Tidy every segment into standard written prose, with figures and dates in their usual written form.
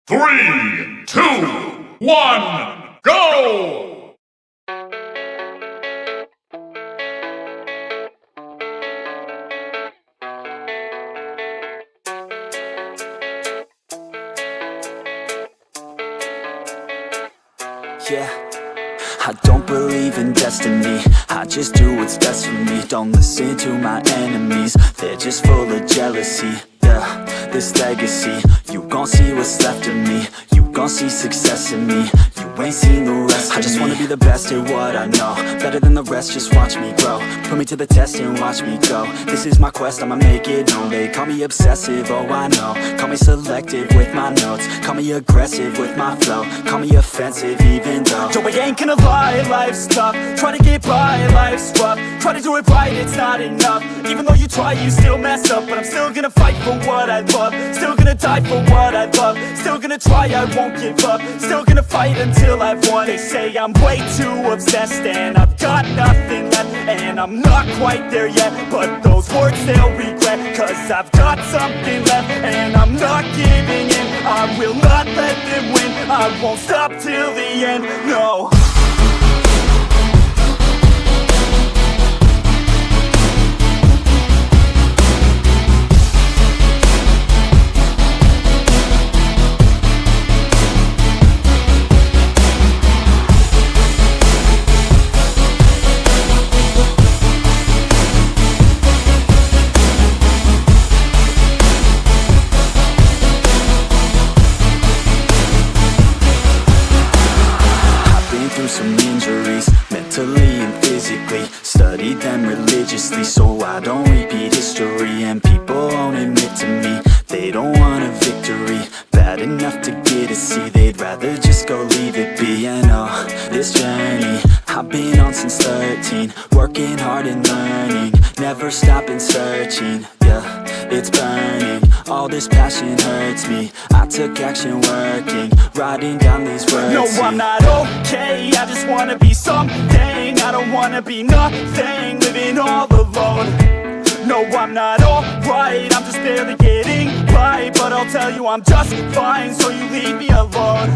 3, 2, 1, go! Yeah, I don't believe in destiny, I just do what's best for me. Don't listen to my enemies, they're just full of jealousy. Yeah, this legacy, you gon' see what's left of me. You gon' see success in me, you ain't seen the rest of me. I just wanna be the best at what I know, better than the rest, just watch me grow. Put me to the test and watch me go. This is my quest, I'ma make it known. They call me obsessive, oh I know. Call me selective with my notes, call me aggressive with my flow, call me offensive even though Joe, I ain't gonna lie, life's tough. Try to get by, life's rough. Try to do it right, it's not enough. Even though you try, you still mess up. But I'm still gonna fight for what I love, still gonna die for what I love, still gonna try, I won't give up, still gonna fight until I've won. They say I'm way too obsessed and I've got nothing left, and I'm not quite there yet, but those words they'll regret, cause I've got something left and I'm not giving in. I will not let them win, I won't stop till the end, no. Some injuries, mentally and physically. Studied them religiously so I don't repeat history. And people won't admit to me they don't want a victory bad enough to get a C. They'd rather just go leave it be. And oh, this journey I've been on since 13, working hard and learning, never stopping searching. Yeah, it's burning, all this passion hurts me. I took action working, writing down these words. No, I'm not okay, I just wanna be something. I don't wanna be nothing, living all alone. No, I'm not alright, I'm just barely getting by. But I'll tell you I'm just fine, so you leave me alone.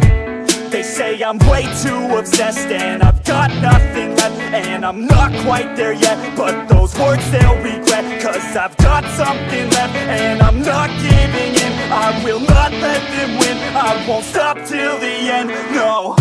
They say I'm way too obsessed and I've got nothing left, and I'm not quite there yet, but those words they'll regret, cause I've got something left and I'm not giving in. I will not let them win, I won't stop till the end, no.